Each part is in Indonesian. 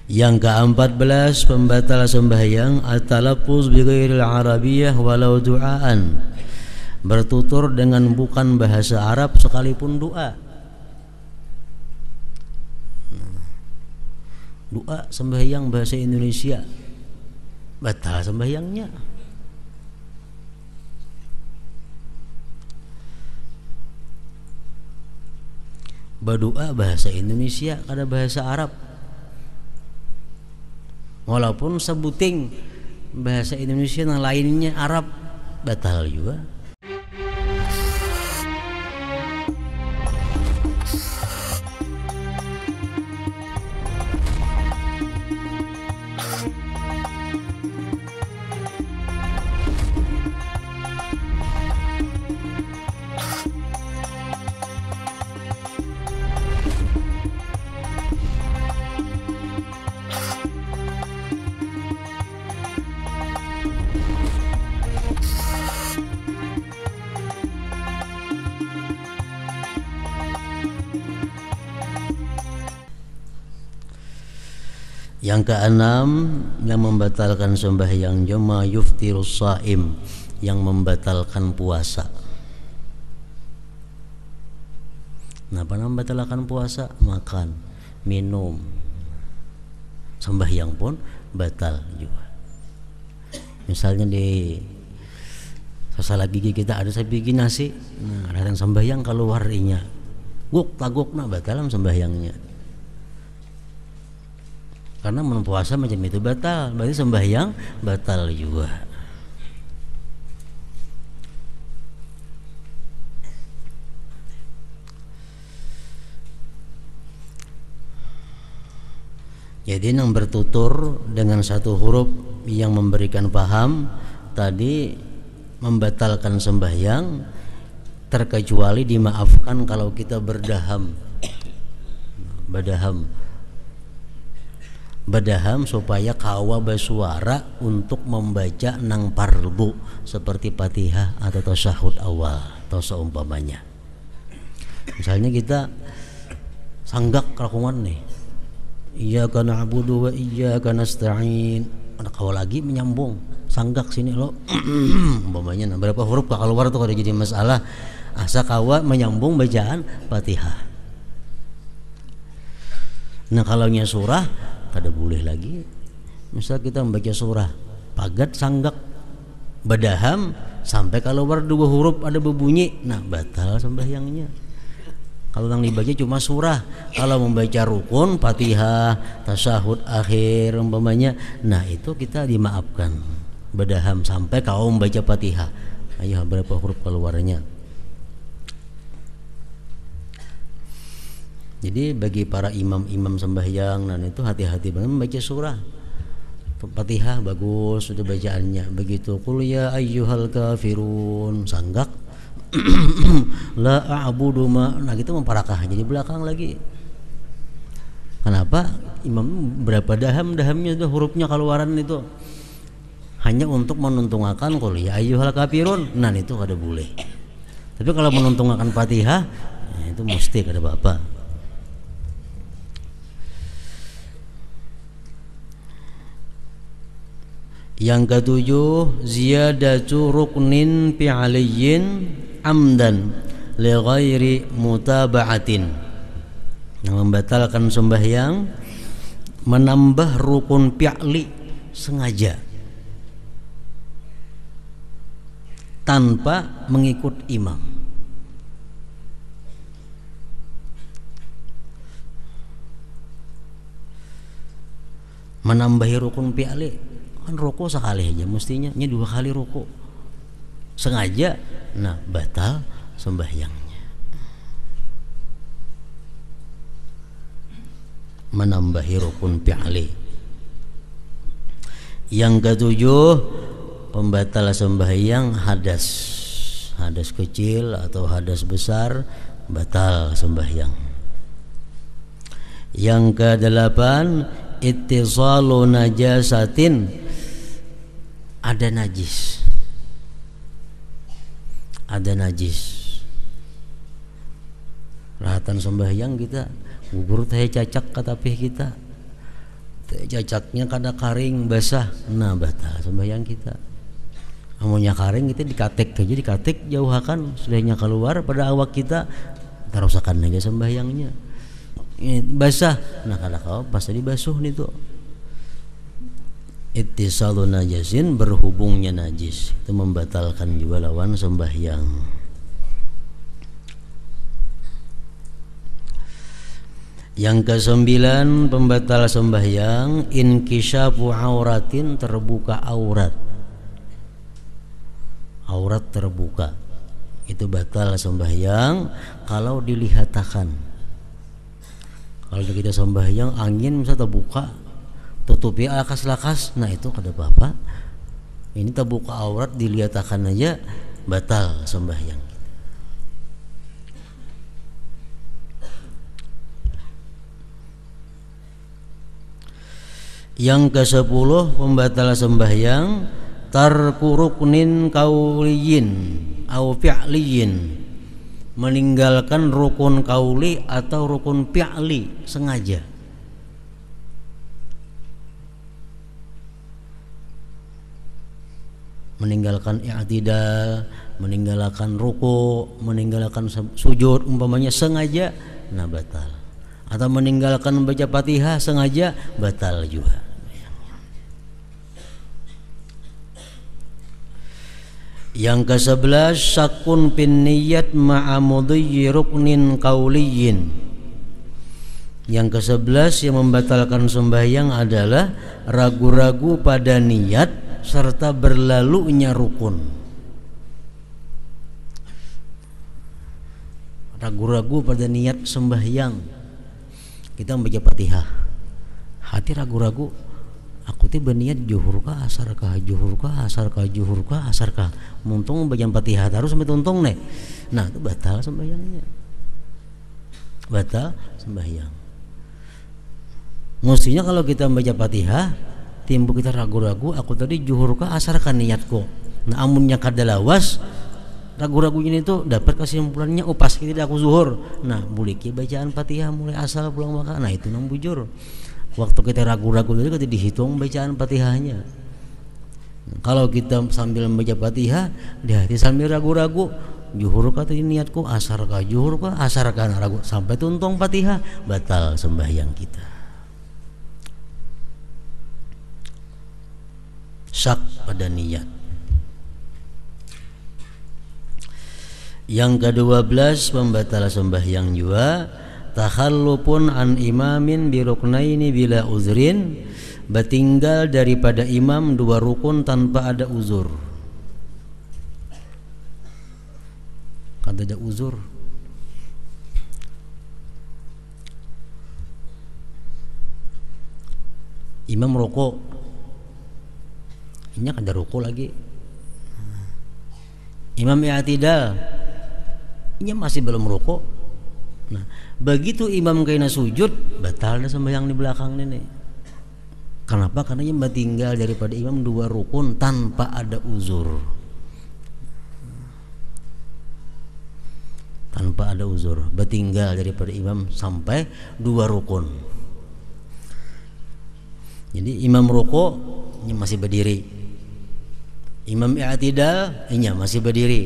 Yang ke-14 pembatal sembahyang at-talaffuz bi ghairil arabiyyah walau du'aan, bertutur dengan bukan bahasa Arab sekalipun doa. Doa sembahyang bahasa Indonesia, batal sembahyangnya. Berdoa bahasa Indonesia kada bahasa Arab, walaupun sebuting bahasa Indonesia yang lainnya Arab, batal juga. Yang ke-6 yang membatalkan sembahyang jama yuftirus shaim, yang membatalkan puasa. Kenapa membatalkan puasa? Makan, minum, sembahyang pun batal juga. Misalnya di sasala gigi kita ada gigi nasi, nah datang sembahyang keluar inya, guk taguk nah batalam sembahyangnya. Karena puasa macam itu batal, berarti sembahyang batal juga. Jadi yang bertutur dengan satu huruf yang memberikan paham tadi membatalkan sembahyang, terkecuali dimaafkan kalau kita berdaham supaya kawa bersuara untuk membaca nang parbu seperti Fatihah atau tasyahud awal atau seumpamanya. Misalnya kita sanggak rakungan nih, iyyaka na'budu wa iyyaka nasta'in, ada kawa lagi menyambung sanggak sini lo umpamanya, nah berapa huruf keluar tuh kalau jadi masalah, asa kawa menyambung bacaan Fatihah. Nah kalau nya surah kada boleh lagi. Misal kita membaca surah pagat sanggak badaham sampai keluar dua huruf ada berbunyi, nah batal sembahyangnya. Kalau yang dibaca cuma surah, kalau membaca rukun Fatihah, tasyahud akhir umpamanya, nah itu kita dimaafkan badaham sampai kau membaca Fatihah. Ayo berapa huruf keluarnya. Jadi bagi para imam-imam sembahyang, dan itu hati-hati banget membaca surah. Fatihah bagus sudah bacaannya. Begitu qul ya ayyuhal kafirun sanggak la a'budu ma, nah gitu memparakah jadi belakang lagi. Kenapa? Imam berapa dahamnya sudah hurufnya keluaran itu hanya untuk menuntungkan qul ya ayyuhal kafirun, nah itu kada boleh. Tapi kalau menuntungkan Fatihah, ya itu mesti kada apa-apa. Yang ketujuh, ziyadatu ruknin fi'aliyyin amdan li ghairi mutaba'atin, yang membatalkan sembahyang menambah rukun fi'li sengaja tanpa mengikut imam. Menambahi rukun fi'li kan rukuk sekali aja, mestinya ini 2 kali rukuk sengaja, nah batal sembahyangnya. Menambahi rukun fi'li. Yang ketujuh, pembatal sembahyang hadas kecil atau hadas besar, batal sembahyang. Yang ke-8, ittisalu najasatin, ada najis rahatan sembahyang kita gugur teh cacak ke tapih kita, cacaknya kada karing basah, nah batal sembahyang kita. Amunnya karing kita dikatek aja, dikatek jauhakan sudahnya keluar pada awak kita, tarusakan aja sembahyangnya. Basah, nah kada kau pas dibasuh nih tuh. Ittisalu najasin, berhubungnya najis itu membatalkan juga lawan sembahyang. Yang ke-9 pembatal sembahyang, inkisyafu auratin, terbuka aurat. Aurat terbuka itu batal sembahyang kalau dilihatakan. Kalau kita sembahyang angin bisa terbuka, tutupi lakas-lakas, nah itu kada apa-apa. Ini terbuka aurat dilihatakan aja batal sembahyang. Yang ke-10 pembatal sembahyang, tarku ruknin kauliyin au fi'liyin, meninggalkan rukun kauli atau rukun fi'li sengaja. Meninggalkan i'tidal, meninggalkan ruku, meninggalkan sujud umpamanya sengaja, nah batal. Atau meninggalkan membaca Fatihah sengaja, batal juga. Yang ke-11 syakun bin niyat ma'a mudhi ruknin kauliyin. Yang ke-11 yang membatalkan sembahyang adalah ragu-ragu pada niat serta berlalunya rukun. Ragu-ragu pada niat sembahyang. Kita membaca Fatihah, hati ragu-ragu, aku teh berniat juhur kah asar kah, juhur kah asar kah, juhur kah asar kah. Muntung baca Fatihah terus sampai tuntung nih. Nah, itu batal sembahyangnya. Batal sembahyang. Mestinya kalau kita membaca Fatihah, timbul kita ragu-ragu, aku tadi juhur kah asar kah niatku. Nah, amunnya kada lawas, ragu-ragunya itu dapat kesimpulannya, oh pas kita aku zuhur. Nah, buliki bacaan Fatihah mulai asal pulang maka. Nah, itu nang bujur. Waktu kita ragu-ragu tadi kita dihitung bacaan Fatihahnya. Kalau kita sambil membaca Fatihah, di hati sambil ragu-ragu, juhur kah tadi niatku, asar kah juhur kah asar kah, ragu sampai tuntung Fatihah, batal sembahyang kita. Syak pada niat. Yang ke-12 pembatal sembahyang juga, takhallupun an imamin bi ruknaini bila uzrin, bertinggal daripada imam 2 rukun tanpa ada uzur. Kada ada uzur, imam rukuk, ini kada rukuk lagi. Imam i'tidal, ini masih belum rukuk. Nah, begitu imam kaina sujud, batal dah sembahyang di belakang ini. Kenapa? Karena yang bertinggal daripada imam 2 rukun tanpa ada uzur. Tanpa ada uzur, bertinggal daripada imam sampai 2 rukun. Jadi imam rukuk, ini masih berdiri. Imam i'tidal, ini masih berdiri.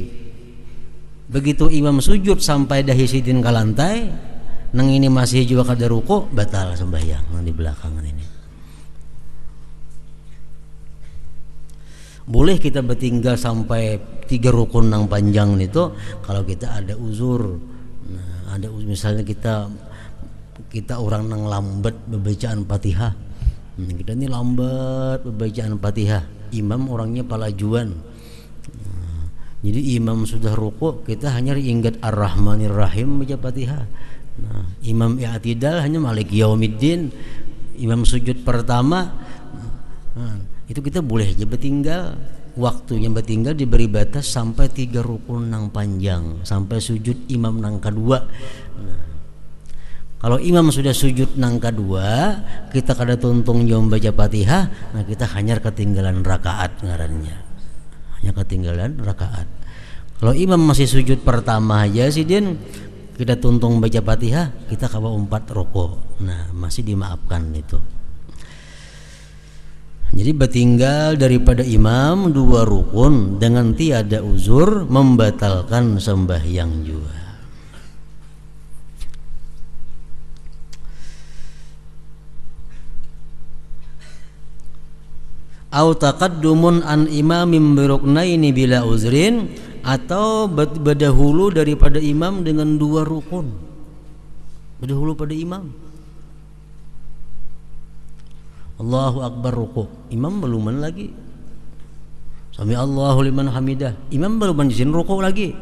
Begitu imam sujud sampai dahi sidin ke lantai, nang ini masih juga kada ruku, batal sembahyang nang di belakangan ini. Boleh kita bertinggal sampai 3 rukun nang panjang itu kalau kita ada uzur. Nah, ada misalnya kita orang nang lambat bacaan Fatihah. Kita ini lambat bacaan Fatihah. Imam orangnya palajuan. Jadi imam sudah rukuk, kita hanya ingat Ar-Rahmanir Rahim baca Fatihah. Nah, imam i'tidal hanya Malik Yaumiddin. Imam sujud pertama, nah, itu kita boleh aja bertinggal. Waktunya bertinggal diberi batas sampai 3 rukun nang panjang, sampai sujud imam nang kedua. Nah, kalau imam sudah sujud nang kedua, kita kada tuntung jom baca Fatihah, nah kita hanya ketinggalan rakaat ngarannya. Hanya ketinggalan rakaat. Kalau imam masih sujud pertama aja sih din, kita tuntung baca Fatihah, kita kawa 4 rukuk. Nah, masih dimaafkan itu. Jadi bertinggal daripada imam 2 rukun dengan tiada uzur membatalkan sembahyang juga. Au taqaddumun an imamin biruknaini bila uzrin, atau berdahulu daripada imam dengan 2 rukun. Berdahulu pada imam. Allahu Akbar ruku', imam beluman lagi. Sami Allahu liman hamidah, imam beluman izin ruku' lagi.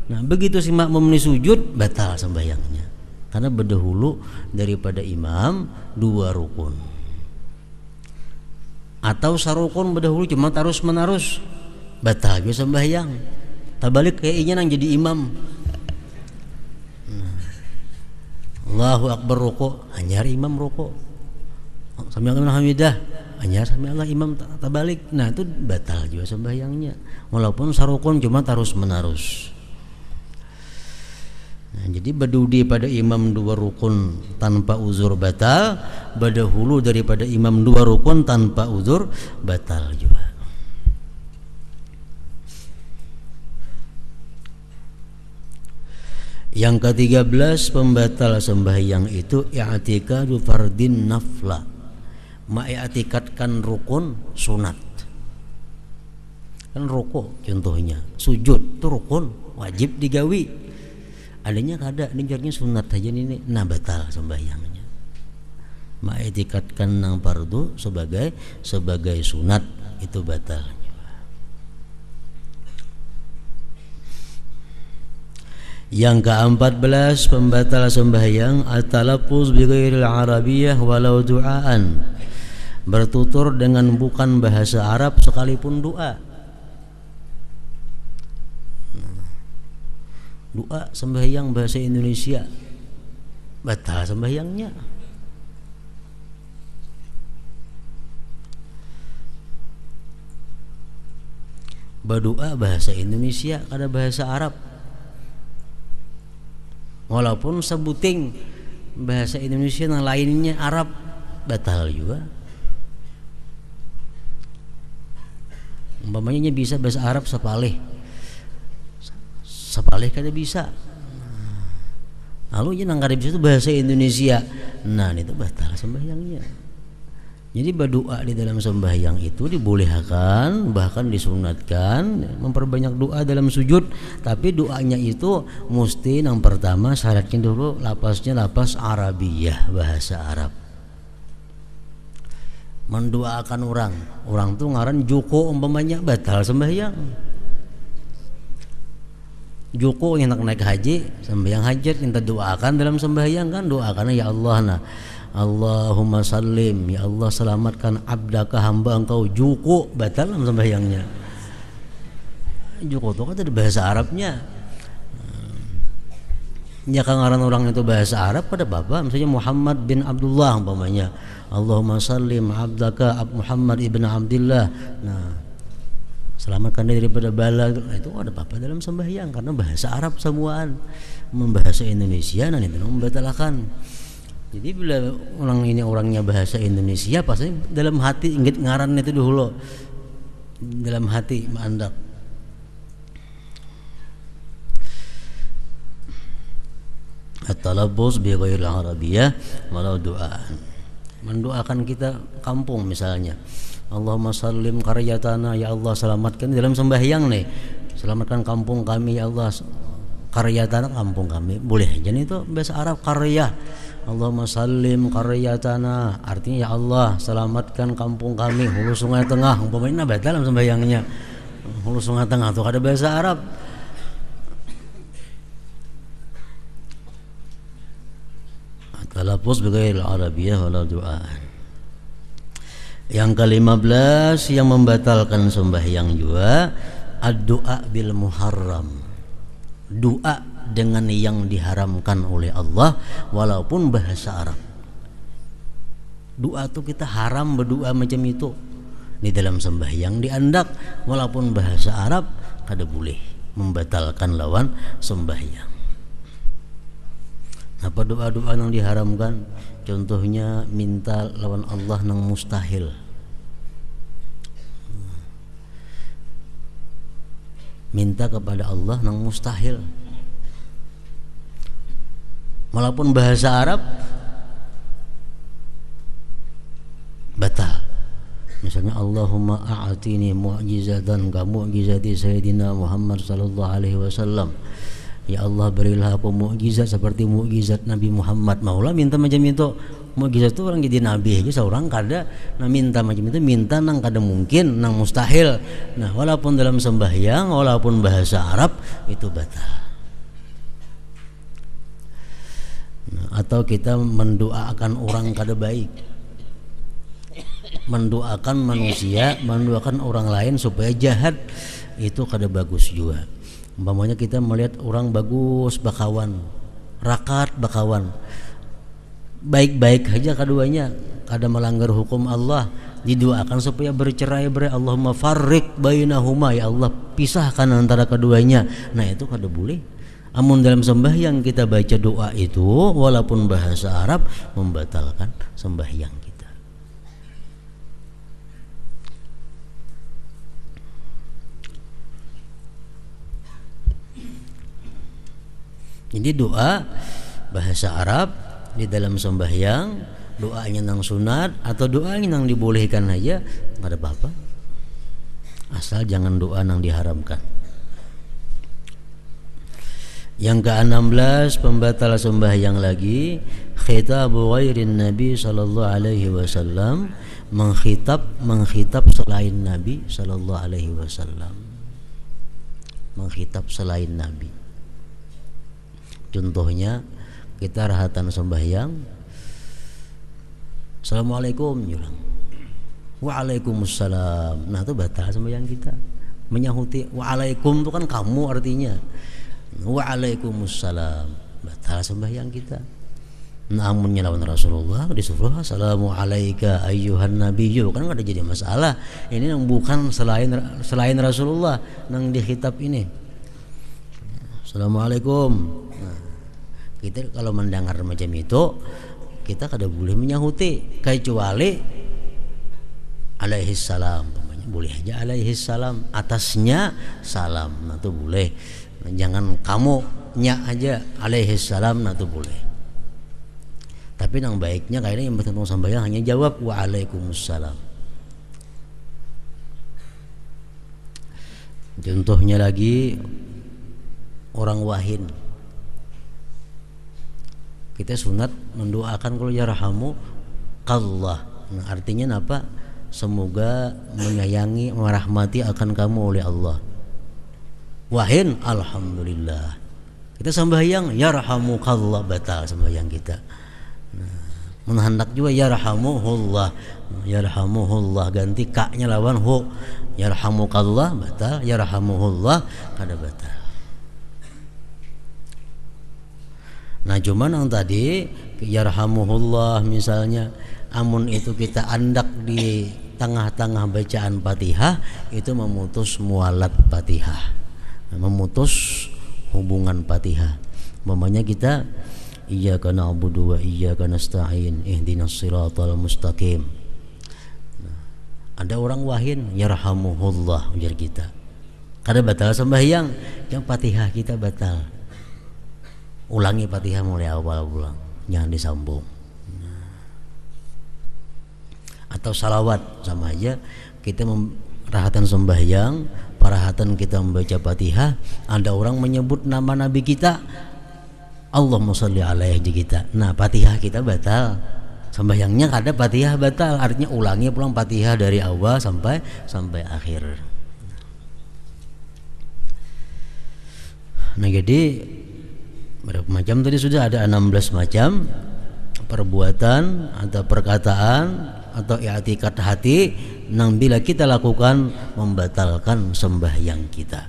Nah, begitu si makmum ini sujud, batal sembahyangnya. Karena berdahulu daripada imam 2 rukun. Atau sarukun berdahulu cuma terus menerus, batal juga sembahyang. Tabalik kayaknya nang jadi imam. Nah, Allahu Akbar ruku', hanya imam ruku'. Sami Allah hamidah, hanya sami Allah imam tabalik. Nah, itu batal juga sembahyangnya. Walaupun sarukun cuma terus menerus. Nah, jadi berdudi pada imam 2 rukun tanpa uzur batal, berdahulu daripada imam 2 rukun tanpa uzur batal juga. Yang ke-13 pembatal sembahyang itu i'tikadu fardin nafla, ma'ikatkan rukun sunat. Kan ruku contohnya, sujud itu rukun wajib digawi. Adanya kada ini jarnya sunat aja ini, nah batal sembahyangnya. Ma'ikatkan nang fardu sebagai sunat itu batal. Yang ke-14 pembatal sembahyang at-talaffuz bi ghairil arabiyyah walau du'aan, bertutur dengan bukan bahasa Arab sekalipun doa. Doa sembahyang bahasa Indonesia batal sembahyangnya. Berdoa bahasa Indonesia kada bahasa Arab. Walaupun sebuting bahasa Indonesia yang lainnya Arab, batal juga. Umpamanya bisa bahasa Arab sepalih kada bisa. Lalu yang kada bisa itu bahasa Indonesia. Nah, itu batal sembahyangnya. Jadi berdoa di dalam sembahyang itu dibolehkan, bahkan disunatkan memperbanyak doa dalam sujud. Tapi doanya itu mesti yang pertama syaratnya dulu lapasnya lapas Arabiyah, bahasa Arab. Mendoakan orang tuh ngaran Joko umpamanya, batal sembahyang. Joko yang naik haji, sembahyang hajat minta doakan dalam sembahyang kan, doakan ya Allah, nah Allahumma sallim, ya Allah selamatkan abdaka hamba engkau. Joko batal dalam sembahyangnya. Joko itu kan ada bahasa Arabnya. Ya kan ngaran orang itu bahasa Arab pada bapak, misalnya Muhammad bin Abdullah umpamanya, Allahumma sallim abdaka Muhammad ibn Abdullah. Nah, selamatkan daripada bala. Nah, itu ada apa dalam sembahyang karena bahasa Arab semuaan. Membahasa Indonesia nah itu membatalkan. Jadi bila orang ini orangnya bahasa Indonesia pasti dalam hati ingat ngaran itu dulu. Dalam hati mandak. At-talabbus bi ghairil arabiyyah walau du'aan. Mendoakan kita kampung misalnya. Allahumma sallim qaryatana, ya Allah selamatkan dalam sembahyang nih. Selamatkan kampung kami ya Allah. Qaryatana kampung kami. Boleh aja itu bahasa Arab qarya. Allahumma sallim qaryatana, artinya ya Allah selamatkan kampung kami Hulu Sungai Tengah. Umpamanya batal dalam sembahyangnya. Hulu Sungai Tengah itu ada bahasa Arab. Talaffuz bi ghairil arabiyyah wala du'aan. Yang ke-15 yang membatalkan sembahyang juga ad-du'a bil muharram. Doa dengan yang diharamkan oleh Allah walaupun bahasa Arab. Doa itu kita haram berdoa macam itu di dalam sembahyang diandak walaupun bahasa Arab kada boleh, membatalkan lawan sembahyang. Apa doa-doa yang diharamkan? Contohnya minta lawan Allah yang mustahil. minta kepada Allah nang mustahil. Walaupun bahasa Arab batal. Misalnya Allahumma a'tini mu'jizatan ka mu'jizati Sayyidina Muhammad sallallahu alaihi wasallam. Ya Allah, berilah aku mukjizat seperti mukjizat Nabi Muhammad. Maulah minta macam itu. Mukjizat itu orang jadi nabi aja seorang kada. Nah minta macam itu, minta nang kada mungkin, nang mustahil. Nah walaupun dalam sembahyang, walaupun bahasa Arab itu batal. Nah, atau kita mendoakan orang kada baik, mendoakan manusia, mendoakan orang lain supaya jahat, itu kada bagus juga. Umpamanya kita melihat orang bagus bakawan, rakat bakawan, baik-baik aja keduanya, kada melanggar hukum Allah, didoakan supaya bercerai-berai. Allahumma farriq bainahuma, ya Allah pisahkan antara keduanya. Nah itu kada boleh. Amun dalam sembahyang kita baca doa itu walaupun bahasa Arab, membatalkan sembahyang kita. Jadi doa bahasa Arab di dalam sembahyang, doanya nang sunat atau doanya nang dibolehkan aja nggak ada apa-apa, asal jangan doa nang diharamkan. Yang ke-16 pembatal sembahyang lagi, khitabu ghairin Nabi sallallahu alaihi wasallam, mengkhitab selain Nabi sallallahu alaihi wasallam, mengkhitab selain Nabi. Contohnya kita rahatan sembahyang, Assalamualaikum, bilang Waalaikumsalam. Nah itu batal sembahyang kita. Menyahuti Waalaikum itu kan kamu artinya, Waalaikumsalam, batal sembahyang kita. Namun nyelawan Rasulullah disuruh Assalamualaikum ayyuhan nabiyyu, kan nggak ada jadi masalah. Ini yang bukan selain Rasulullah nang dikhitab ini. Assalamualaikum. Nah, kita kalau mendengar macam itu kita kada boleh menyahuti kecuali alaihi salam. Boleh aja alaihi salam, atasnya salam. Nah itu boleh. Jangan kamu nya aja alaihi salam, nah itu boleh. Tapi yang baiknya kayaknya yang bertemu sambayang hanya jawab waalaikumsalam. Contohnya lagi orang wahin, kita sunat mendoakan kalau yarhamu kallah. Nah, artinya apa? Semoga menyayangi, merahmati akan kamu oleh Allah. Wahin, alhamdulillah. Kita sembahyang yarhamu kallah, batal sembahyang kita. Nah, menhendak juga yarhamuhullah, yarhamuhullah ganti kaknya lawan hu, yarhamu kallah batal, yarhamuhullah kada batal. Nah cuman yang tadi yarhamuhullah misalnya, amun itu kita andak di tengah-tengah bacaan Fatihah, itu memutus mualat Fatihah, memutus hubungan Fatihah. Umpamanya kita iyyaka na'budu wa iyyaka nasta'in ihdinas siratal mustaqim. Nah, ada orang wahin yarhamuhullah ujar kita, kada batal sembahyang, yang Fatihah kita batal. Ulangi Fatihah mulai awal ulang, jangan disambung. Atau salawat sama aja, kita rahatan sembahyang, parahatan kita membaca Fatihah, ada orang menyebut nama Nabi kita, Allahumma sholli alaihi kita. Nah Fatihah kita batal, sembahyangnya kada Fatihah batal, artinya ulangi pulang Fatihah dari awal sampai akhir. Nah jadi berapa macam tadi sudah ada 16 macam perbuatan atau perkataan atau i'tiqad hati yang bila kita lakukan membatalkan sembahyang kita.